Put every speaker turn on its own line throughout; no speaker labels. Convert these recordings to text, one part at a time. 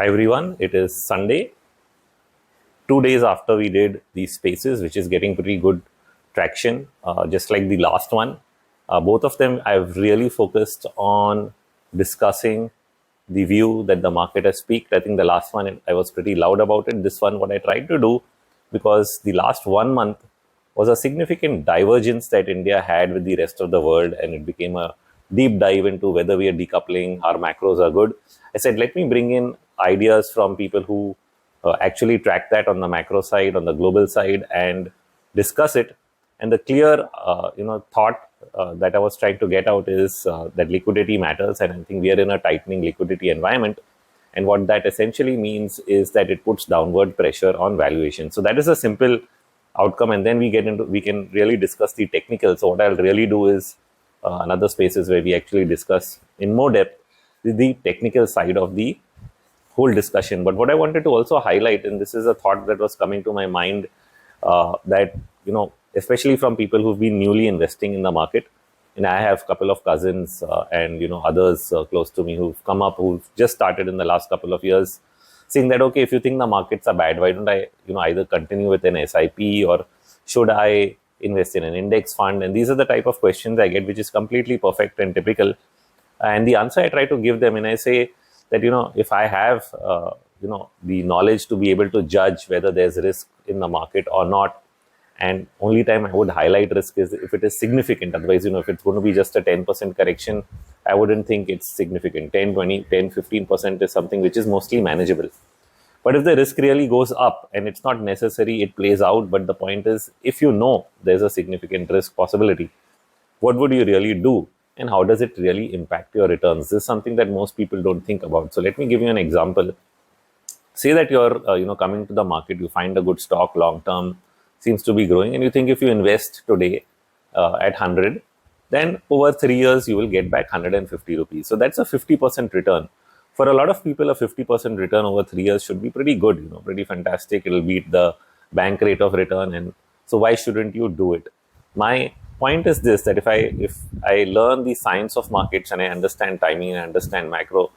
Hi everyone, it is Sunday, 2 days after we did these spaces, which is getting pretty good traction, just like the last one. Both of them, I've really focused on discussing the view that the market has peaked. I think the last one, I was pretty loud about it. This one, what I tried to do, because the last 1 month was a significant divergence that India had with the rest of the world, and it became a deep dive into whether we are decoupling, our macros are good. I said, let me bring in ideas from people who actually track that on the macro side, on the global side, and discuss it. And the clear, thought that I was trying to get out is that liquidity matters, and I think we are in a tightening liquidity environment. And what that essentially means is that it puts downward pressure on valuation. So that is a simple outcome, and then we can really discuss the technical. So what I'll really do is another spaces where we actually discuss in more depth the technical side of the whole discussion. But what I wanted to also highlight, and this is a thought that was coming to my mind, that especially from people who've been newly investing in the market, and I have a couple of cousins and others close to me who've come up, who've just started in the last couple of years, saying that, okay, if you think the markets are bad, why don't I either continue with an SIP, or should I invest in an index fund? And these are the type of questions I get, which is completely perfect and typical. And the answer I try to give them, and I say that if I have the knowledge to be able to judge whether there's risk in the market or not, and only time I would highlight risk is if it is significant. Otherwise, if it's going to be just a 10% correction, I wouldn't think it's significant. 10, 20, 10, 15% is something which is mostly manageable. But if the risk really goes up, and it's not necessary, it plays out. But the point is, if there's a significant risk possibility, what would you really do? And how does it really impact your returns? This is something that most people don't think about. So let me give you an example. Say that you're coming to the market, you find a good stock, long term, seems to be growing, and you think if you invest today at 100, then over 3 years you will get back 150 rupees. So that's a 50% return. For a lot of people, a 50% return over 3 years should be pretty good, pretty fantastic. It'll beat the bank rate of return, and so why shouldn't you do it? My point is this, that if I learn the science of markets, and I understand timing and I understand macro,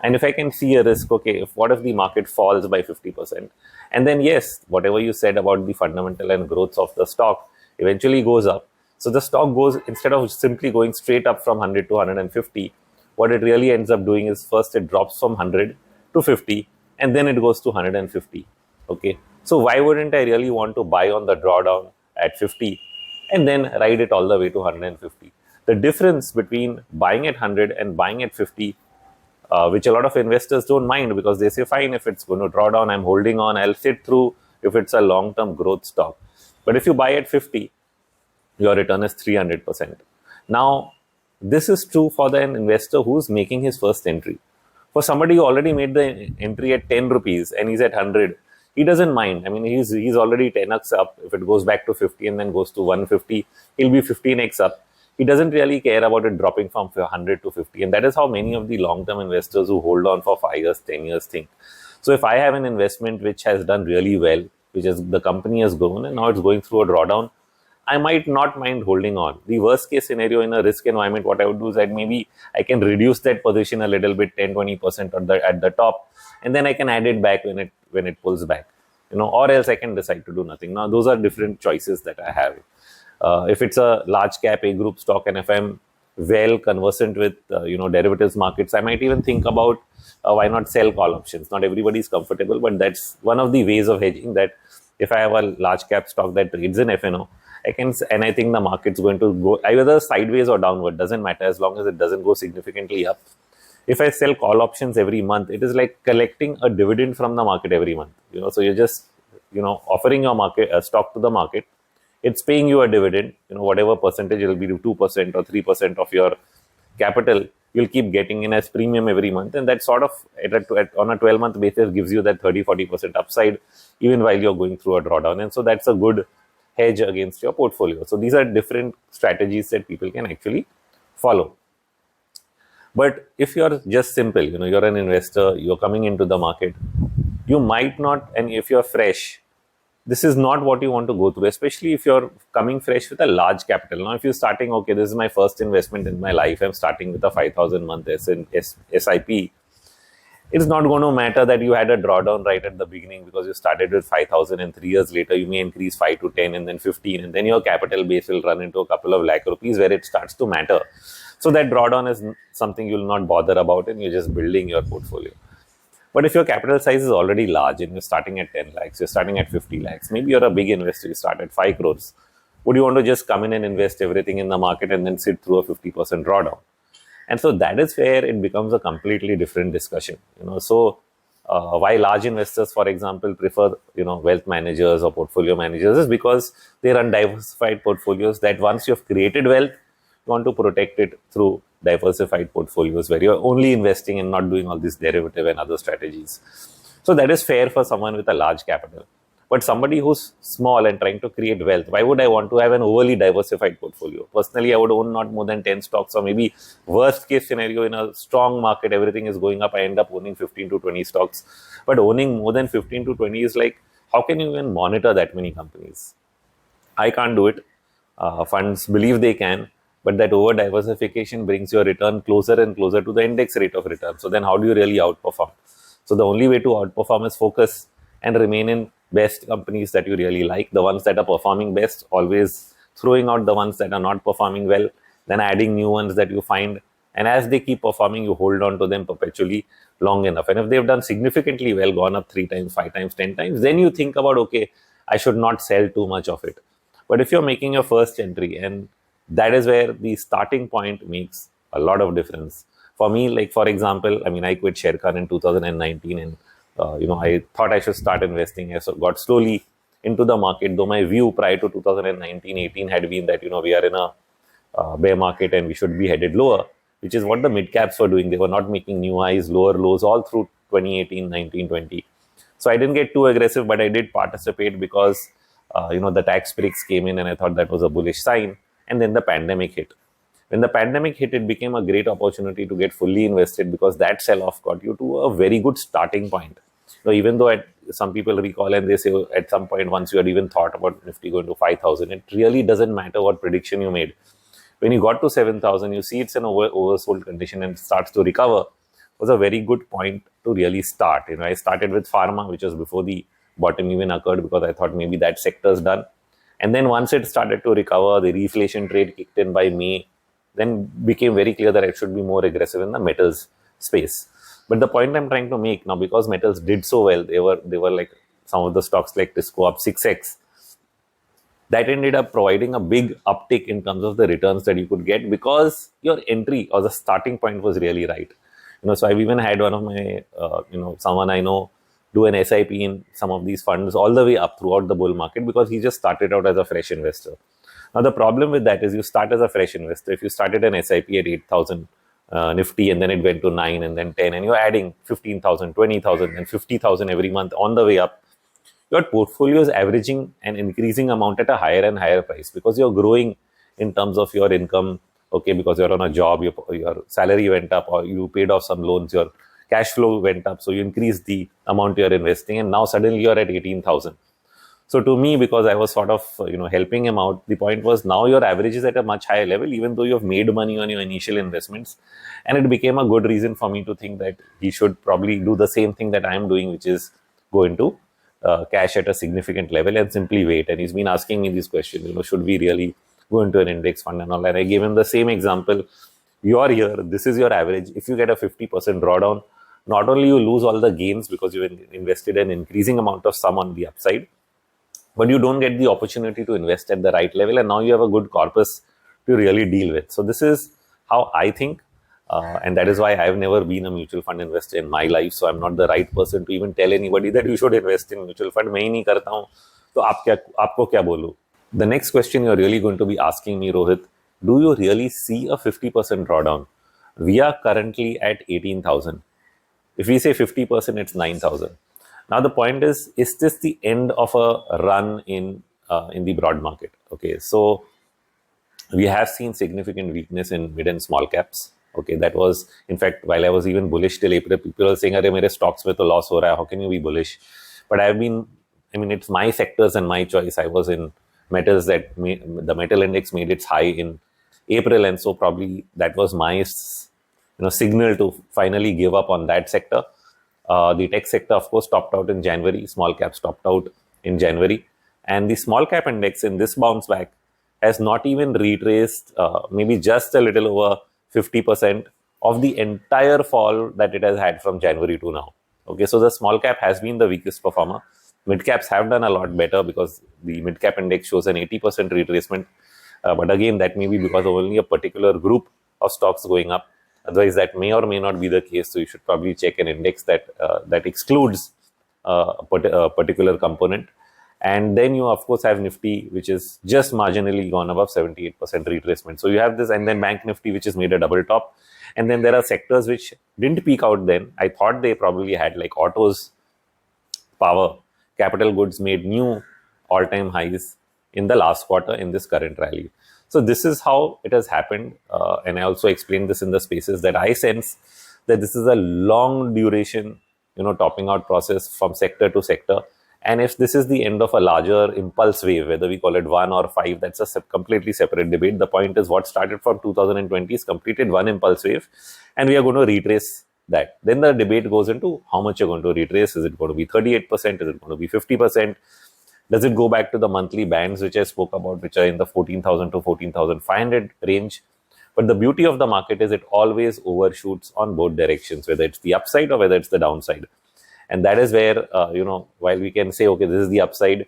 and if I can see a risk, okay, what if the market falls by 50%? And then yes, whatever you said about the fundamental and growth of the stock eventually goes up. So the stock goes, instead of simply going straight up from 100 to 150, what it really ends up doing is first it drops from 100 to 50, and then it goes to 150. Okay, so why wouldn't I really want to buy on the drawdown at 50 and then ride it all the way to 150? The difference between buying at 100 and buying at 50, which a lot of investors don't mind, because they say, fine, if it's going to draw down, I'm holding on, I'll sit through if it's a long-term growth stock. But if you buy at 50, your return is 300%. Now, this is true for an investor who's making his first entry. For somebody who already made the entry at 10 rupees and he's at 100, he doesn't mind. I mean, he's already 10x up. If it goes back to 50 and then goes to 150, he'll be 15x up. He doesn't really care about it dropping from 100 to 50. And that is how many of the long-term investors who hold on for 5 years, 10 years think. So if I have an investment which has done really well, which is the company has grown and now it's going through a drawdown, I might not mind holding on. The worst case scenario in a risk environment, what I would do is that maybe I can reduce that position a little bit, 10-20% at the top, and then I can add it back when it pulls back, or else I can decide to do nothing. Now, those are different choices that I have. If it's a large cap A group stock, and if I'm well conversant with derivatives markets, I might even think about why not sell call options. Not everybody is comfortable, but that's one of the ways of hedging, that if I have a large cap stock that trades in FNO, and I think the market's going to go either sideways or downward, doesn't matter, as long as it doesn't go significantly up. If I sell call options every month, it is like collecting a dividend from the market every month. So you're just offering your stock to the market. It's paying you a dividend, whatever percentage, it'll be 2% or 3% of your capital, you'll keep getting in as premium every month. And that sort of, on a 12-month basis, gives you that 30-40% upside, even while you're going through a drawdown. And so that's a good hedge against your portfolio. So these are different strategies that people can actually follow. But if you're just simple, you're an investor, you're coming into the market, you might not, and if you're fresh, this is not what you want to go through, especially if you're coming fresh with a large capital. Now, if you're starting, okay, this is my first investment in my life, I'm starting with a 5,000 month SIP. it's not going to matter that you had a drawdown right at the beginning because you started with 5,000 and 3 years later you may increase 5 to 10 and then 15, and then your capital base will run into a couple of lakh rupees where it starts to matter. So that drawdown is something you'll not bother about and you're just building your portfolio. But if your capital size is already large and you're starting at 10 lakhs, you're starting at 50 lakhs, maybe you're a big investor, you start at 5 crores. Would you want to just come in and invest everything in the market and then sit through a 50% drawdown? And so that is where it becomes a completely different discussion. So why large investors, for example, prefer wealth managers or portfolio managers is because they run diversified portfolios that once you have created wealth, you want to protect it through diversified portfolios where you're only investing and not doing all these derivative and other strategies. So that is fair for someone with a large capital. But somebody who's small and trying to create wealth, why would I want to have an overly diversified portfolio? Personally, I would own not more than 10 stocks, or maybe worst case scenario in a strong market, everything is going up, I end up owning 15 to 20 stocks. But owning more than 15 to 20 is like, how can you even monitor that many companies? I can't do it. Funds believe they can, but that over diversification brings your return closer and closer to the index rate of return. So then how do you really outperform? So the only way to outperform is focus and remain in best companies that you really like, the ones that are performing best, always throwing out the ones that are not performing well, then adding new ones that you find. And as they keep performing, you hold on to them perpetually long enough. And if they've done significantly well, gone up 3 times, 5 times, 10 times, then you think about, okay, I should not sell too much of it. But if you're making your first entry, and that is where the starting point makes a lot of difference. For me, like for example, I quit Sharekhan in 2019 and I thought I should start investing. I got slowly into the market, though my view prior to 2019-18 had been that, we are in a bear market and we should be headed lower, which is what the mid caps were doing. They were not making new highs, lower lows all through 2018, 19, 20. So I didn't get too aggressive, but I did participate because, the tax breaks came in and I thought that was a bullish sign. And then the pandemic hit. When the pandemic hit, it became a great opportunity to get fully invested because that sell-off got you to a very good starting point. Even though some people recall and they say at some point once you had even thought about Nifty going to 5,000, it really doesn't matter what prediction you made. When you got to 7,000, you see it's an oversold condition and it starts to recover. It was a very good point to really start. I started with pharma, which was before the bottom even occurred because I thought maybe that sector's done. And then once it started to recover, the reflation trade kicked in by May, then became very clear that I should be more aggressive in the metals space. But the point I'm trying to make now, because metals did so well, they were like some of the stocks like Tisco up 6x. That ended up providing a big uptick in terms of the returns that you could get because your entry or the starting point was really right. So I've even had one of my, someone I know do an SIP in some of these funds all the way up throughout the bull market because he just started out as a fresh investor. Now, the problem with that is you start as a fresh investor. If you started an SIP at 8,000 Nifty and then it went to 9 and then 10 and you're adding 15,000, 20,000 and 50,000 every month on the way up, your portfolio is averaging an increasing amount at a higher and higher price because you're growing in terms of your income, okay, because you're on a job, your salary went up or you paid off some loans, your cash flow went up, so you increase the amount you're investing and now suddenly you're at 18,000. So to me, because I was sort of, helping him out, the point was now your average is at a much higher level, even though you've made money on your initial investments. And it became a good reason for me to think that he should probably do the same thing that I'm doing, which is go into cash at a significant level and simply wait. And he's been asking me this question, should we really go into an index fund and all that? I gave him the same example. You're here, this is your average. If you get a 50% drawdown, not only you lose all the gains because you've invested an increasing amount of sum on the upside, but you don't get the opportunity to invest at the right level. And now you have a good corpus to really deal with. So this is how I think. And that is why I've never been a mutual fund investor in my life. So I'm not the right person to even tell anybody that you should invest in mutual fund. मैं ही नहीं करता हूँ, तो आपको क्या बोलूँ? The next question you're really going to be asking me, Rohit, do you really see a 50% drawdown? We are currently at 18,000. If we say 50%, it's 9,000. Now the point is this the end of a run in the broad market? Okay, so we have seen significant weakness in mid and small caps. Okay, that was, in fact, while I was even bullish till April, people were saying, "Arey, mere stocks mein to loss ho raha hai, how can you be bullish?" But it's my sectors and my choice. I was in metals the metal index made its high in April, and so probably that was my signal to finally give up on that sector. The tech sector, of course, topped out in January. Small caps topped out in January. And the small cap index in this bounce back has not even retraced maybe just a little over 50% of the entire fall that it has had from January to now. Okay, so the small cap has been the weakest performer. Mid caps have done a lot better because the mid cap index shows an 80% retracement. But again, that may be because of only a particular group of stocks going up. Otherwise, that may or may not be the case. So you should probably check an index that excludes a particular component. And then you, of course, have Nifty, which is just marginally gone above 78% retracement. So you have this, and then Bank Nifty, which has made a double top. And then there are sectors which didn't peak out then. I thought they probably had, like autos, power, capital goods made new all-time highs in the last quarter in this current rally. So this is how it has happened. And I also explained this in the spaces that I sense that this is a long duration, topping out process from sector to sector. And if this is the end of a larger impulse wave, whether we call it 1 or 5, that's a completely separate debate. The point is what started from 2020 is completed one impulse wave, and we are going to retrace that. Then the debate goes into how much you're going to retrace. Is it going to be 38%? Is it going to be 50%? Does it go back to the monthly bands which I spoke about, which are in the 14,000 to 14,500 range? But the beauty of the market is it always overshoots on both directions, whether it's the upside or whether it's the downside. And that is where, while we can say, okay, this is the upside,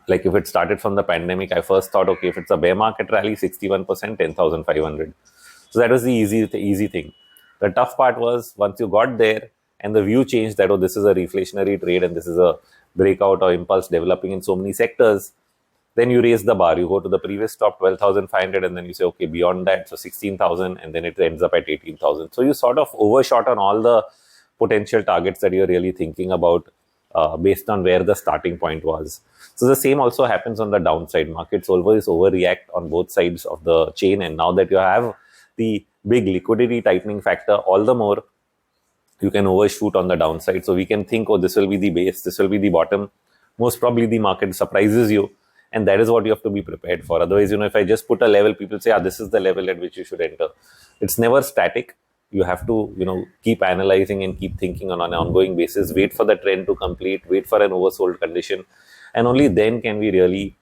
like if it started from the pandemic, I first thought, okay, if it's a bear market rally, 61%, 10,500. So that was the easy thing. The tough part was once you got there and the view changed that, oh, this is a reflationary trade and this is a breakout or impulse developing in so many sectors, then you raise the bar. You go to the previous stop, 12,500, and then you say, okay, beyond that, so 16,000, and then it ends up at 18,000. So you sort of overshot on all the potential targets that you're really thinking about based on where the starting point was. So the same also happens on the downside. Markets always overreact on both sides of the chain. And now that you have the big liquidity tightening factor, all the more you can overshoot on the downside. So we can think, oh, this will be the base, this will be the bottom. Most probably the market surprises you. And that is what you have to be prepared for. Otherwise, if I just put a level, people say, this is the level at which you should enter. It's never static. You have to, keep analyzing and keep thinking on an ongoing basis, wait for the trend to complete, wait for an oversold condition. And only then can we really,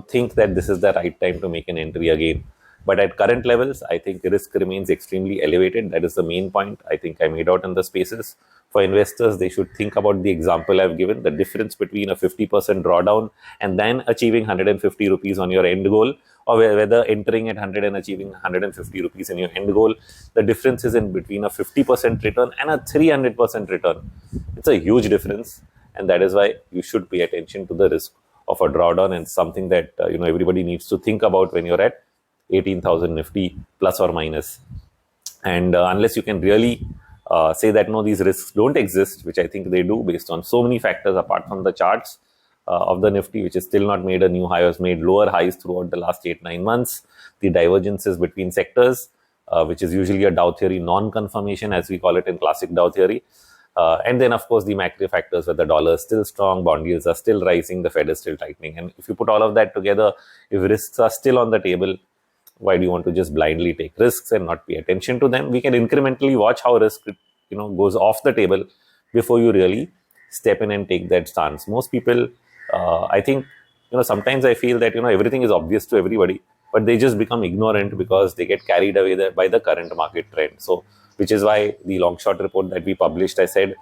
think that this is the right time to make an entry again. But at current levels, I think risk remains extremely elevated. That is the main point I think I made out in the spaces. For investors, they should think about the example I've given, the difference between a 50% drawdown and then achieving 150 rupees on your end goal, or whether entering at 100 and achieving 150 rupees in your end goal. The difference is in between a 50% return and a 300% return. It's a huge difference. And that is why you should pay attention to the risk of a drawdown, and something that everybody needs to think about when you're at 18,000 Nifty plus or minus. And unless you can really say that no, these risks don't exist, which I think they do based on so many factors apart from the charts of the Nifty, which has still not made a new high, has made lower highs throughout the last 8-9 months. The divergences between sectors, which is usually a Dow theory non-confirmation, as we call it in classic Dow theory. And then, of course, the macro factors where the dollar is still strong, bond yields are still rising, the Fed is still tightening. And if you put all of that together, if risks are still on the table, why do you want to just blindly take risks and not pay attention to them? We can incrementally watch how risk goes off the table before you really step in and take that stance. Most people, I think, sometimes I feel that, everything is obvious to everybody, but they just become ignorant because they get carried away by the current market trend. So, which is why the long short report that we published, I said,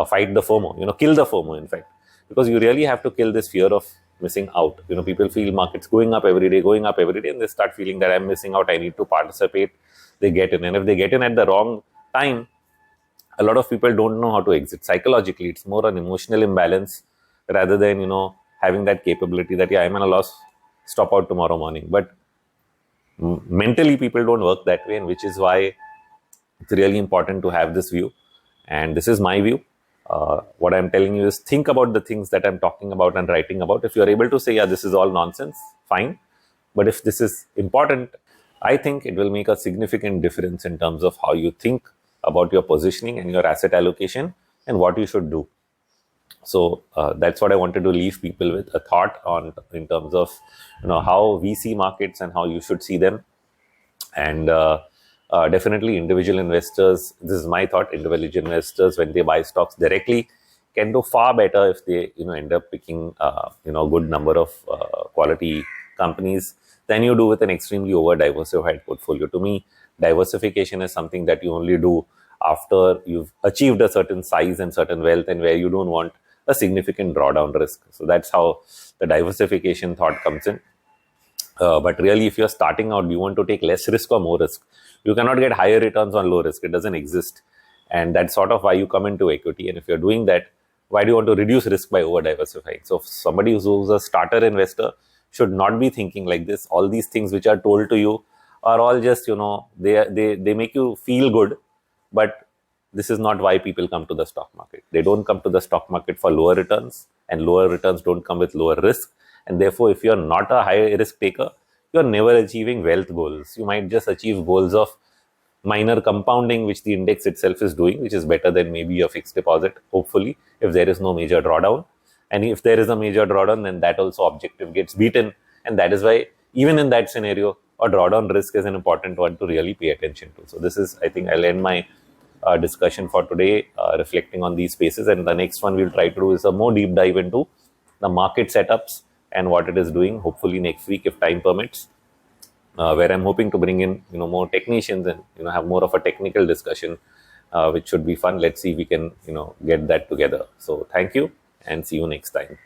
fight the FOMO, kill the FOMO, in fact, because you really have to kill this fear of missing out. People feel markets going up every day, and they start feeling that I'm missing out, I need to participate. They get in, and if they get in at the wrong time, a lot of people don't know how to exit. Psychologically, it's more an emotional imbalance rather than, having that capability that, I'm at a loss, stop out tomorrow morning. But mentally, people don't work that way, and which is why it's really important to have this view. And this is my view. What I'm telling you is think about the things that I'm talking about and writing about. If you're able to say, this is all nonsense, fine. But if this is important, I think it will make a significant difference in terms of how you think about your positioning and your asset allocation and what you should do. So that's what I wanted to leave people with, a thought on in terms of how we see markets and how you should see them. And Definitely individual investors, this is my thought, individual investors, when they buy stocks directly, can do far better if they end up picking a good number of quality companies than you do with an extremely over diversified portfolio. To me, diversification is something that you only do after you've achieved a certain size and certain wealth, and where you don't want a significant drawdown risk. So that's how the diversification thought comes in. But really, if you're starting out, you want to take less risk or more risk. You cannot get higher returns on low risk. It doesn't exist. And that's sort of why you come into equity. And if you're doing that, why do you want to reduce risk by over diversifying? So somebody who's a starter investor should not be thinking like this. All these things which are told to you are all just, they make you feel good, but this is not why people come to the stock market. They don't come to the stock market for lower returns, and lower returns don't come with lower risk. And therefore, if you're not a high risk taker, you're never achieving wealth goals. You might just achieve goals of minor compounding, which the index itself is doing, which is better than maybe a fixed deposit, hopefully, if there is no major drawdown. And if there is a major drawdown, then that also objective gets beaten. And that is why, even in that scenario, a drawdown risk is an important one to really pay attention to. So this is, I think I'll end my discussion for today, reflecting on these spaces. And the next one we'll try to do is a more deep dive into the market setups and what it is doing, hopefully next week if time permits, where I'm hoping to bring in more technicians and have more of a technical discussion, which should be fun. Let's see if we can get that together. So thank you, and see you next time.